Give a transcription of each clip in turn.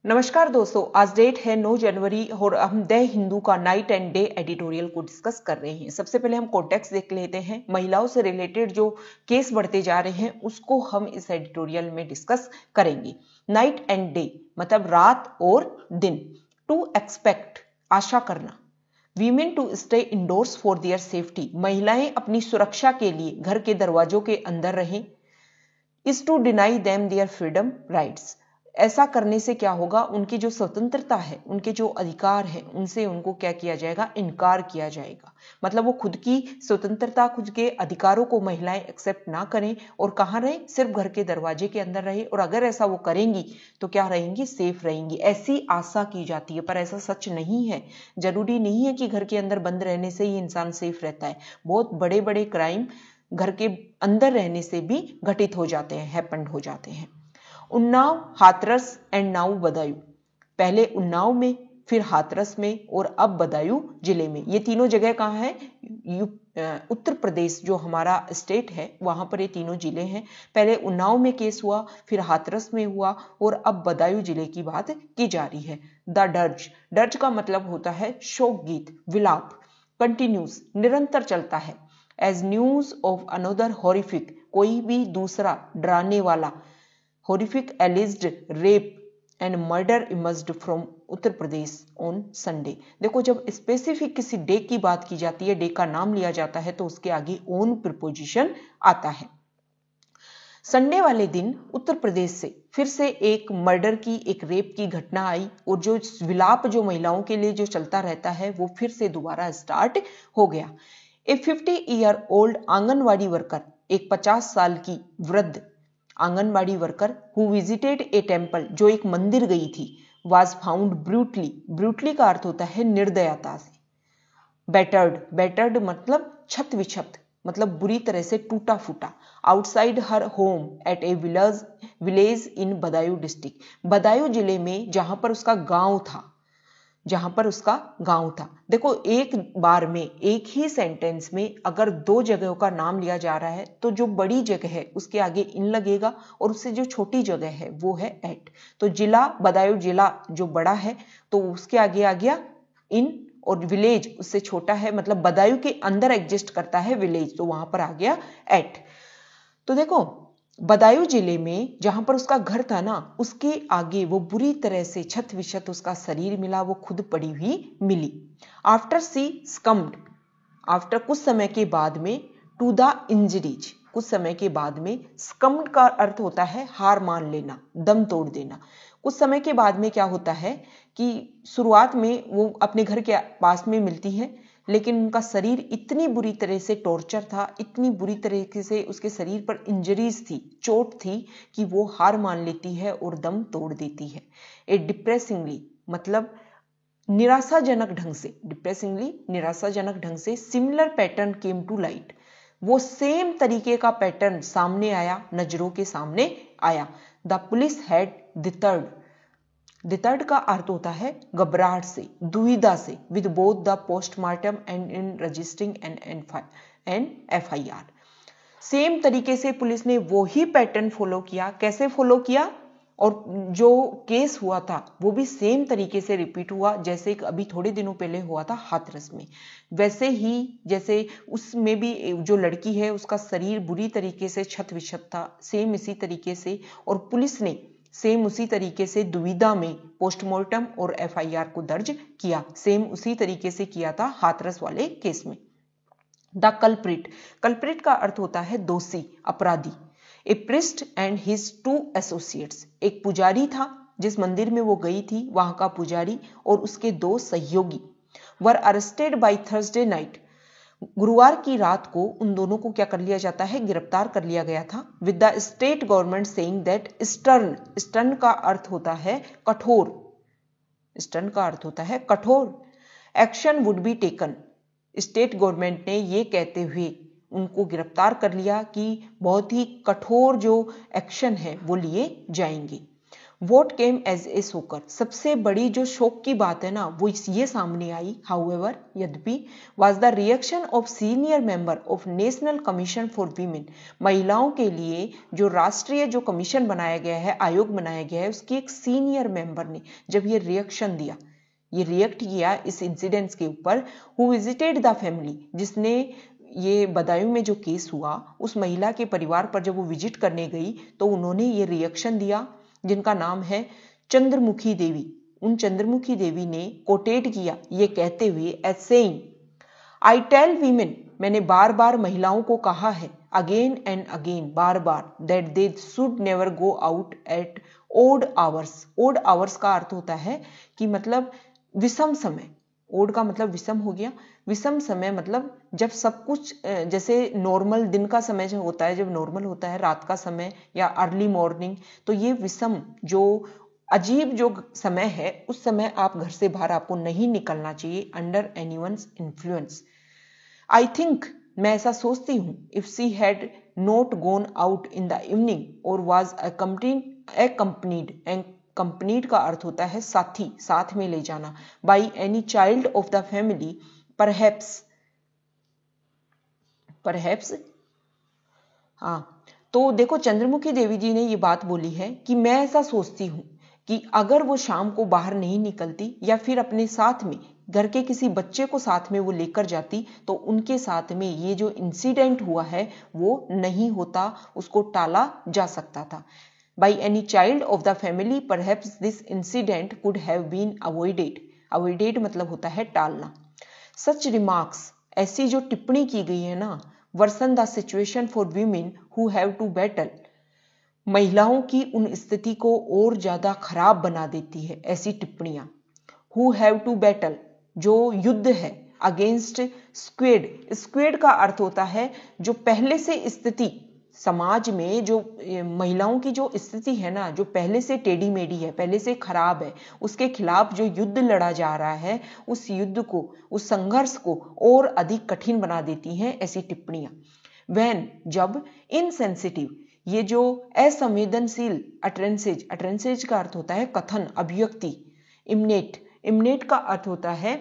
नमस्कार दोस्तों, आज डेट है 9 जनवरी और हम द हिंदू का नाइट एंड डे एडिटोरियल को डिस्कस कर रहे हैं। सबसे पहले हम कॉन्टेक्स्ट देख लेते हैं। महिलाओं से रिलेटेड जो केस बढ़ते जा रहे हैं उसको हम इस एडिटोरियल में डिस्कस करेंगे। नाइट एंड डे मतलब रात और दिन। टू एक्सपेक्ट आशा करना, women to stay indoors for their safety महिलाएं अपनी सुरक्षा के लिए घर के दरवाजों के अंदर रहें। Is to deny them their freedom rights, ऐसा करने से क्या होगा, उनकी जो स्वतंत्रता है, उनके जो अधिकार है, उनसे उनको क्या किया जाएगा, इनकार किया जाएगा। मतलब वो खुद की स्वतंत्रता, खुद के अधिकारों को महिलाएं एक्सेप्ट ना करें और कहाँ रहें, सिर्फ घर के दरवाजे के अंदर रहे। और अगर ऐसा वो करेंगी तो क्या रहेंगी, सेफ रहेंगी, ऐसी आशा की जाती है। पर ऐसा सच नहीं है। जरूरी नहीं है कि घर के अंदर बंद रहने से ही इंसान सेफ रहता है। बहुत बड़े बड़े क्राइम घर के अंदर रहने से भी घटित हो जाते हैं, हैपेंड हो जाते हैं। उन्नाव, हाथरस एंड नाउ बदायूं, पहले उन्नाव में, फिर हाथरस में और अब बदायूं जिले में। ये तीनों जगह कहाँ है, उत्तर प्रदेश जो हमारा स्टेट है वहां पर ये तीनों जिले हैं। पहले उन्नाव में केस हुआ, फिर हाथरस में हुआ और अब बदायूं जिले की बात की जा रही है। द डर्ज, डर्ज का मतलब होता है शोक गीत, विलाप। कंटिन्यूस, निरंतर चलता है। As news of another horrific, कोई भी दूसरा डराने वाला horrific alleged rape and murder emerged from Uttar Pradesh on Sunday। देखो, जब स्पेसिफिक किसी डे की बात की जाती है, डे का नाम लिया जाता है, तो उसके आगे ओन प्रीपोजिशन आता है। संडे वाले दिन उत्तर प्रदेश से फिर से एक मर्डर की, एक रेप की घटना आई और जो विलाप जो महिलाओं के लिए जो चलता रहता है वो फिर से दोबारा स्टार्ट हो गया। ए 50-year-old आंगनवाड़ी वर्कर, एक 50 साल की वृद्ध anganwadi worker who visited a temple, जो एक मंदिर गई थी, वाज फाउंड ब्रूटली, ब्रूटली का अर्थ होता है निर्दयता से, बैटर्ड, बैटर्ड मतलब छत विक्षत, मतलब बुरी तरह से टूटा फूटा, outside her home at a village in Badaun district, Badaun जिले में जहां पर उसका गांव था, जहां पर उसका गांव था। देखो, एक बार में एक ही सेंटेंस में अगर दो जगहों का नाम लिया जा रहा है तो जो बड़ी जगह है उसके आगे इन लगेगा और उससे जो छोटी जगह है वो है एट। तो जिला, बदायूं जिला जो बड़ा है तो उसके आगे आ गया इन, और विलेज उससे छोटा है, मतलब बदायूं के अंदर एग्जिस्ट करता है विलेज, तो वहां पर आ गया एट। तो देखो, बदायूं जिले में जहां पर उसका घर था ना, उसके आगे वो बुरी तरह से छत विक्षत उसका शरीर मिला, वो खुद पड़ी हुई मिली। आफ्टर सी स्कम्ड, आफ्टर कुछ समय के बाद में, टू द इंजरीज, कुछ समय के बाद में। स्कम्ड का अर्थ होता है हार मान लेना, दम तोड़ देना। कुछ समय के बाद में क्या होता है कि शुरुआत में वो अपने घर के पास में मिलती है, लेकिन उनका शरीर इतनी बुरी तरह से टॉर्चर था, इतनी बुरी तरीके से उसके शरीर पर इंजरीज थी, चोट थी, कि वो हार मान लेती है और दम तोड़ देती है। ए डिप्रेसिंगली मतलब निराशाजनक ढंग से, डिप्रेसिंगली निराशाजनक ढंग से, similar pattern came to light, वो सेम तरीके का पैटर्न सामने आया, नजरों के सामने आया। The police had deterred, deterred का अर्थ होता है घबराहट से, दुविधा से, with both the postmortem and in registering an FIR। Same तरीके से पुलिस ने वो ही पैटर्न फॉलो किया। कैसे फॉलो किया, और जो केस हुआ था वो भी सेम तरीके से रिपीट हुआ जैसे अभी थोड़े दिनों पहले हुआ था हाथरस में। वैसे ही जैसे उसमें भी जो लड़की है उसका शरीर बुरी तरीके से क्षत विक्षत था, सेम इसी तरीके से, और पुलिस ने सेम उसी तरीके से दुविधा में पोस्टमार्टम और FIR को दर्ज किया, सेम उसी तरीके से किया था हाथरस वाले केस में। द कल्प्रिट, कल्प्रिट का अर्थ होता है दोषी, अपराधी। ए प्रिस्ट एंड हिज 2 एसोसिएट्स, एक पुजारी था जिस मंदिर में वो गई थी, वहां का पुजारी और उसके 2 सहयोगी, were arrested by Thursday night, गुरुवार की रात को उन दोनों को क्या कर लिया जाता है, गिरफ्तार कर लिया गया था। With the state government saying that stern, stern का अर्थ होता है कठोर, स्टर्न का अर्थ होता है कठोर, action would be taken, state government ने ये कहते हुए उनको गिरफ्तार कर लिया कि बहुत ही कठोर जो एक्शन है वो लिए जाएंगे। What came as a shocker, सबसे बड़ी जो शोक की बात है ना वो ये सामने आई, हाउएवर यद्यपि, was the reaction of senior member of national commission for women, महिलाओं के लिए जो राष्ट्रीय जो कमीशन बनाया गया है, आयोग बनाया गया है, उसकी एक सीनियर मेंबर ने जब ये रिएक्शन दिया, ये रिएक्ट किया इस इंसिडेंट्स के ऊपर, हु विजिटेड द फैमिली, जिसने ये बदायूं में जो केस हुआ उस महिला के परिवार पर जब वो विजिट करने गई तो उन्होंने ये रिएक्शन दिया, जिनका नाम है चंद्रमुखी देवी। उन चंद्रमुखी देवी ने कोटेट किया ये कहते हुए as saying, I tell women, मैंने बार बार महिलाओं को कहा है, अगेन एंड अगेन, बार बार, that they should never go out at odd hours. Odd hours का अर्थ होता है कि मतलब विषम समय, ओड का मतलब विषम हो गया, विषम समय मतलब जब सब कुछ जैसे नॉर्मल दिन का समय जो होता है, जब नॉर्मल होता है रात का समय या अर्ली मॉर्निंग, तो ये विषम जो अजीब जो समय है उस समय आप घर से बाहर आपको नहीं निकलना चाहिए under anyone's influence. I think, मैं ऐसा सोचती हूँ, if she had not gone out in the evening और वाज accompanied, एंड कंपनीड का अर्थ होता है साथी, साथ में ले जाना, by any child of the family, perhaps, हाँ। तो देखो चंद्रमुखी देवी जी ने ये बात बोली है कि मैं ऐसा सोचती हूँ कि अगर वो शाम को बाहर नहीं निकलती या फिर अपने साथ में घर के किसी बच्चे को साथ में वो लेकर जाती तो उनके साथ में ये जो इंसिडेंट हुआ है वो नहीं होता, उसको टाला जा सकता था। By any child of the family, perhaps this incident could have been avoided. Avoided मतलब होता है टालना। Such remarks, ऐसी जो टिप्पणी की गई है ना, worsen the situation for women who have to battle, महिलाओं की उन स्थिति को और ज्यादा खराब बना देती है ऐसी टिप्पणियां। Who have to battle, जो युद्ध है, against squid, squid का अर्थ होता है जो पहले से स्थिति समाज में जो महिलाओं की जो स्थिति है ना, जो पहले से टेढ़ी मेढ़ी है, पहले से खराब है, उसके खिलाफ जो युद्ध लड़ा जा रहा है, उस युद्ध को, उस संघर्ष को और अधिक कठिन बना देती हैं ऐसी टिप्पणियां। व्हेन, जब, इनसेंसिटिव, ये जो असंवेदनशील, अटरेंसेज, अटरेंसेज का अर्थ होता है कथन, अभिव्यक्ति, इम्नेट, इम्नेट का अर्थ होता है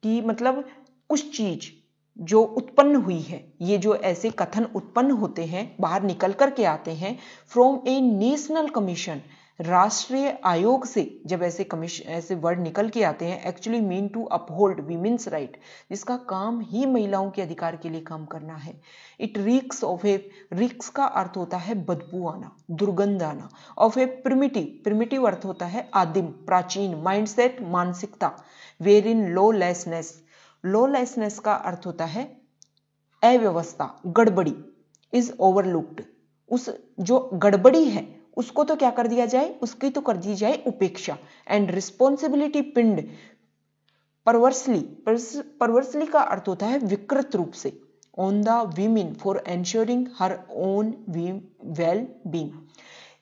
कि मतलब कुछ चीज जो उत्पन्न हुई है, ये जो ऐसे कथन उत्पन्न होते हैं, बाहर निकल कर के आते हैं, फ्रॉम ए नेशनल कमीशन, राष्ट्रीय आयोग से जब ऐसे कमीशन, ऐसे वर्ड निकल के आते हैं, actually mean to uphold women's right, जिसका काम ही महिलाओं के अधिकार के लिए काम करना है। इट रिक्स ऑफ ए, रिक्स का अर्थ होता है बदबू आना, दुर्गंध आना, ऑफ ए प्रिमिटिव, प्रिमिटिव अर्थ होता है आदिम, प्राचीन, माइंडसेट, मानसिकता, वेर इन लॉलेसनेस, लॉलेसनेस का अर्थ होता है अव्यवस्था, गड़बड़ी, इज ओवरलुक्ड, उस जो गड़बड़ी है उसको तो क्या कर दिया जाए, उसकी तो कर दी जाए उपेक्षा, एंड रिस्पॉन्सिबिलिटी पिंड, परवर्सली, परवर्सली का अर्थ होता है विकृत रूप से, on the women for ensuring her own well being.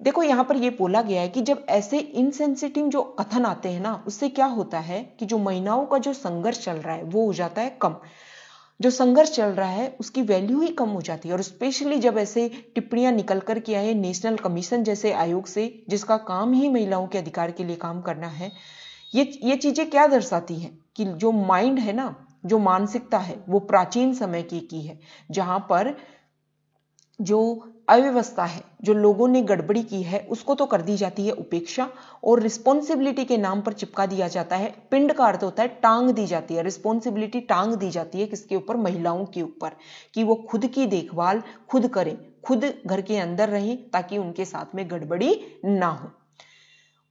देखो यहाँ पर ये बोला गया है कि जब ऐसे इनसेंसिटिव जो कथन आते हैं ना, उससे क्या होता है कि जो महिलाओं का जो संघर्ष चल रहा है वो हो जाता है कम, जो संघर्ष चल रहा है उसकी वैल्यू ही कम हो जाती है। और स्पेशली जब ऐसे टिप्पणियां निकल कर के आए नेशनल कमीशन जैसे आयोग से, जिसका काम ही महिलाओं के अधिकार के लिए काम करना है, ये चीजें क्या दर्शाती हैं कि जो माइंड है ना, जो मानसिकता है वो प्राचीन समय की है, जहां पर जो अव्यवस्था है, जो लोगों ने गड़बड़ी की है, उसको तो कर दी जाती है उपेक्षा, और रिस्पॉन्सिबिलिटी के नाम पर चिपका दिया जाता है, पिंड का अर्थ होता है टांग दी जाती है, रिस्पॉन्सिबिलिटी टांग दी जाती है किसके ऊपर, महिलाओं के ऊपर, कि वो खुद की देखभाल खुद करें, खुद घर के अंदर रहें ताकि उनके साथ में गड़बड़ी ना हो।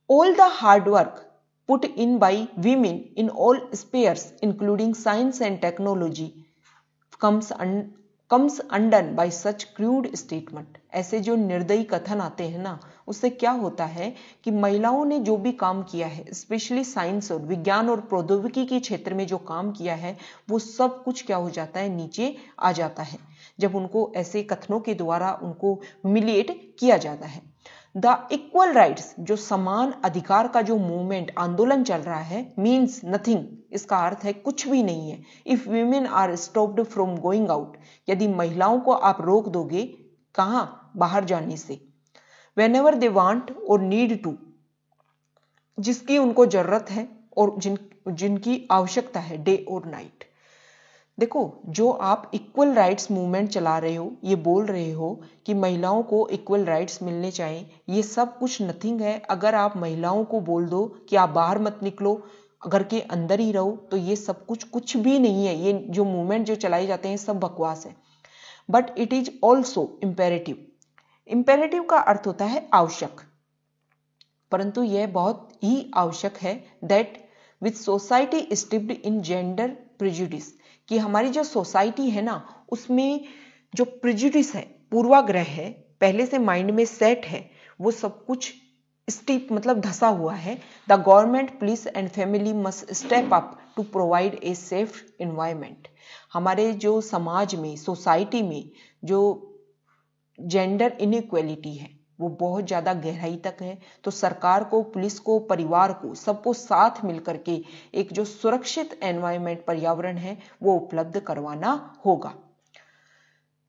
All the hard work put in by women in all spheres including science and technology comes undone by such crude statement। ऐसे जो निर्दयी कथन आते हैं ना, उससे क्या होता है कि महिलाओं ने जो भी काम किया है, स्पेशली साइंस और विज्ञान और प्रौद्योगिकी के क्षेत्र में जो काम किया है, वो सब कुछ क्या हो जाता है, नीचे आ जाता है जब उनको ऐसे कथनों के द्वारा उनको ह्यूमिलिएट किया जाता है। द इक्वल राइट्स, जो समान अधिकार का जो मूवमेंट, आंदोलन चल रहा है, मीन्स नथिंग, इसका अर्थ है कुछ भी नहीं है। If women are stopped from going out, यदि महिलाओं को आप रोक दोगे, कहां, बाहर जाने से, वेन एवर दे वांट और नीड टू, जिसकी उनको जरूरत है और जिनकी आवश्यकता है डे और नाइट। देखो, जो आप इक्वल राइट्स मूवमेंट चला रहे हो, ये बोल रहे हो कि महिलाओं को इक्वल राइट्स मिलने चाहिए, ये सब कुछ नथिंग है। अगर आप महिलाओं को बोल दो कि आप बाहर मत निकलो, घर के अंदर ही रहो, तो ये सब कुछ भी नहीं है। ये जो मूवमेंट जो चलाए जाते हैं सब बकवास है। But it is also imperative. Imperative का अर्थ होता है आवश्यक, परंतु यह बहुत ही आवश्यक है that with society steeped in gender prejudice, कि हमारी जो सोसाइटी है ना, उसमें जो प्रिजुडिस है, पूर्वाग्रह है, पहले से माइंड में सेट है, वो सब कुछ स्टीप मतलब धसा हुआ है। The government, police and family must step up to provide a safe environment. हमारे जो समाज में, सोसाइटी में जो जेंडर इनइक्वालिटी है वो बहुत ज्यादा गहराई तक है, तो सरकार को, पुलिस को, परिवार को, सबको साथ मिलकर के एक जो सुरक्षित एनवायरमेंट, पर्यावरण है, वो उपलब्ध करवाना होगा।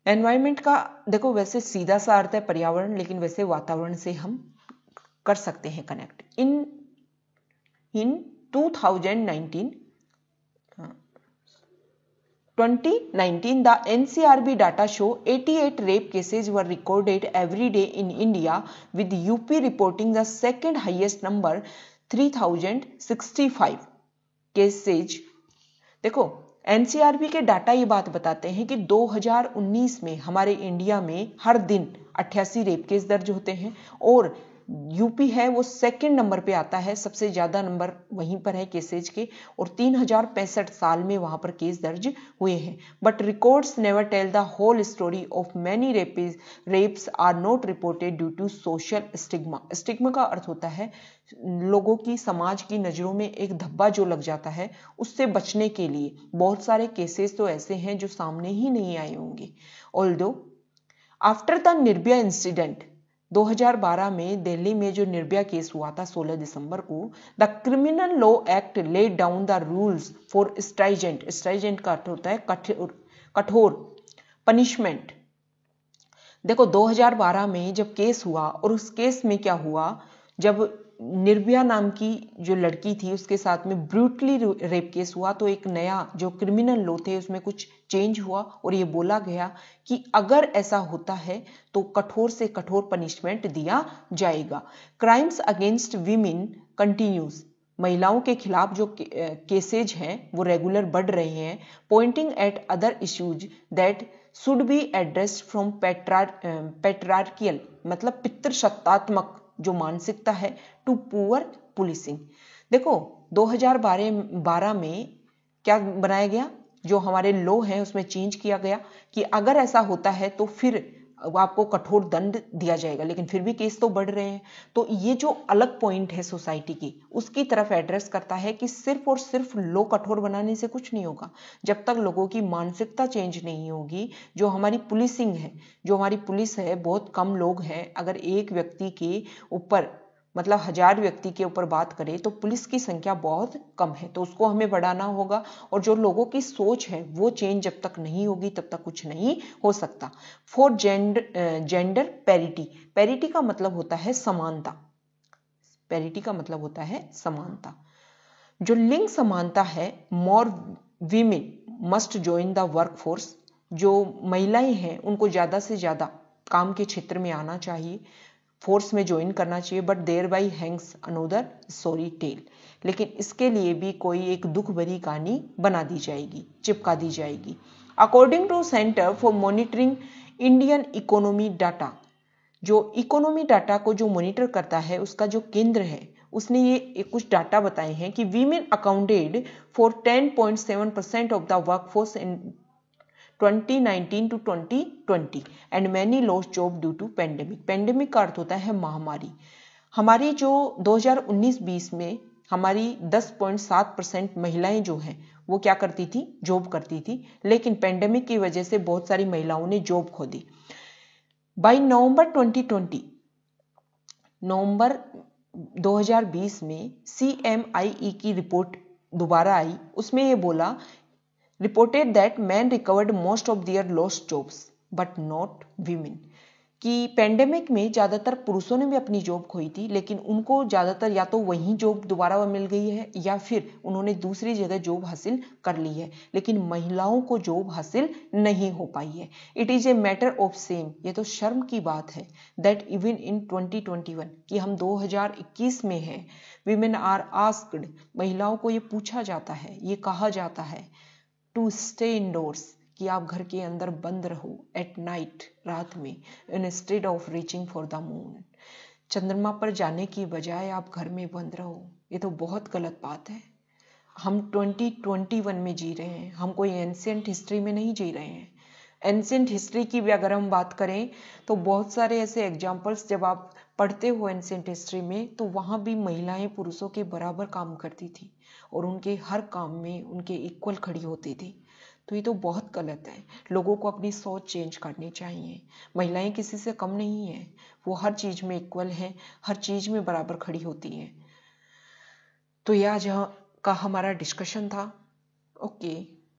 एनवायरमेंट का देखो वैसे सीधा सा अर्थ है पर्यावरण, लेकिन वैसे वातावरण से हम कर सकते हैं connect. In 2019, the NCRB data show 88 rape cases were recorded every day in India, with UP reporting the second highest number, 3065 cases। देखो, एनसीआरबी के डाटा ये बात बताते हैं कि 2019 में हमारे इंडिया में हर दिन 88 रेप केस दर्ज होते हैं, और यूपी है वो सेकंड नंबर पे आता है, सबसे ज्यादा नंबर वहीं पर है केसेज के, और 3065 साल में वहां पर केस दर्ज हुए हैं। But records never tell the whole story of many rapes are not reported due to social stigma. Stigma का अर्थ होता है लोगों की, समाज की नजरों में एक धब्बा जो लग जाता है, उससे बचने के लिए बहुत सारे केसेस तो ऐसे हैं जो सामने ही नहीं आए होंगे। Although after the Nirbhaya incident 2012 में दिल्ली में जो निर्भया केस हुआ था 16 दिसंबर को, the criminal law act laid down the rules for stringent का अर्थ होता है कठोर पनिशमेंट। देखो, 2012 में जब केस हुआ, और उस केस में क्या हुआ, जब निर्भया नाम की जो लड़की थी उसके साथ में ब्रूटली रेप केस हुआ, तो एक नया जो क्रिमिनल लॉ थे उसमें कुछ चेंज हुआ, और ये बोला गया कि अगर ऐसा होता है तो कठोर से कठोर पनिशमेंट दिया जाएगा। Crimes against women continues. महिलाओं के खिलाफ जो केसेज हैं वो रेगुलर बढ़ रहे हैं, Poynting eight other issues that should be addressed from patriarchal मतलब पितृसत्तात्मक जो मानसिकता है, टू पुअर पुलिसिंग। देखो, 2012 में क्या बनाया गया, जो हमारे लॉ है उसमें चेंज किया गया कि अगर ऐसा होता है तो फिर आपको कठोर दंड दिया जाएगा, लेकिन फिर भी केस तो बढ़ रहे हैं। तो ये जो अलग पॉइंट है सोसाइटी की, उसकी तरफ एड्रेस करता है कि सिर्फ और सिर्फ लॉ कठोर बनाने से कुछ नहीं होगा, जब तक लोगों की मानसिकता चेंज नहीं होगी। जो हमारी पुलिसिंग है, जो हमारी पुलिस है, बहुत कम लोग हैं। अगर एक व्यक्ति के ऊपर मतलब 1000 व्यक्ति के ऊपर बात करें तो पुलिस की संख्या बहुत कम है, तो उसको हमें बढ़ाना होगा। और जो लोगों की सोच है वो चेंज जब तक नहीं होगी तब तक कुछ नहीं हो सकता। फॉर जेंडर पैरिटी का मतलब होता है समानता। पैरिटी का मतलब होता है समानता। जो लिंग समानता है, more women must join the workforce. जो महिलाएं हैं उनको ज्यादा से ज्यादा काम के क्षेत्र में आना चाहिए, फोर्स में ज्वाइन करना चाहिए। But thereby hangs another sorry tale. लेकिन इसके लिए भी कोई एक दुख भरी कहानी बना दी जाएगी, चिपका दी जाएगी। According to Centre for Monitoring Indian Economy data, जो इकोनॉमी डाटा को जो मॉनिटर करता है उसका जो केंद्र है, उसने ये कुछ डाटा बताए हैं कि women accounted for 10.7% of the workforce in 2019 to 2020 and many lost job due to pandemic। Pandemic का अर्थ होता है महामारी। हमारी जो 2019-20 में हमारी 10.7% महिलाएं जो हैं वो क्या करती थी, जॉब करती थी, लेकिन पेंडेमिक की वजह से बहुत सारी महिलाओं ने जॉब खो दी। बाय नवंबर 2020, नवंबर 2020 में CMIE की रिपोर्ट दोबारा आई, उसमें ये बोला reported that men recovered most of their lost jobs but not women। कि पेंडेमिक में ज़्यादातर पुरुषों ने भी अपनी जॉब खोई थी, लेकिन उनको ज़्यादातर या तो वही जॉब दोबारा मिल गई है या फिर उन्होंने दूसरी जगह जॉब हासिल कर ली है, लेकिन महिलाओं को जॉब हासिल नहीं हो पाई है। It is a matter of same, ये तो शर्म की बात है दैट इवन इन 2021, कि हम 2021 में हैं, वीमेन आर आस्क्ड, महिलाओं को ये पूछा जाता है, ये कहा जाता है टू स्टे इंडोर्स, कि आप घर के अंदर बंद रहो एट नाइट, रात में, instead of reaching for the moon, चंद्रमा पर जाने की बजाय आप घर में बंद रहो। ये तो बहुत गलत बात है। हम 2021 में जी रहे हैं, हम कोई एंशिएंट हिस्ट्री में नहीं जी रहे हैं। एंशिएंट हिस्ट्री की भी अगर हम बात करें तो बहुत सारे ऐसे एग्जाम्पल्स जब आप पढ़ते हो एंशिएंट हिस्ट्री में, तो वहाँ भी महिलाएं पुरुषों के बराबर काम करती थी और उनके हर काम में उनके इक्वल खड़ी होती थी। तो ये तो बहुत गलत है। लोगों को अपनी सोच चेंज करनी चाहिए। महिलाएं किसी से कम नहीं है, वो हर चीज में इक्वल हैं, हर चीज में बराबर खड़ी होती हैं। तो यह आज का हमारा डिस्कशन था। ओके।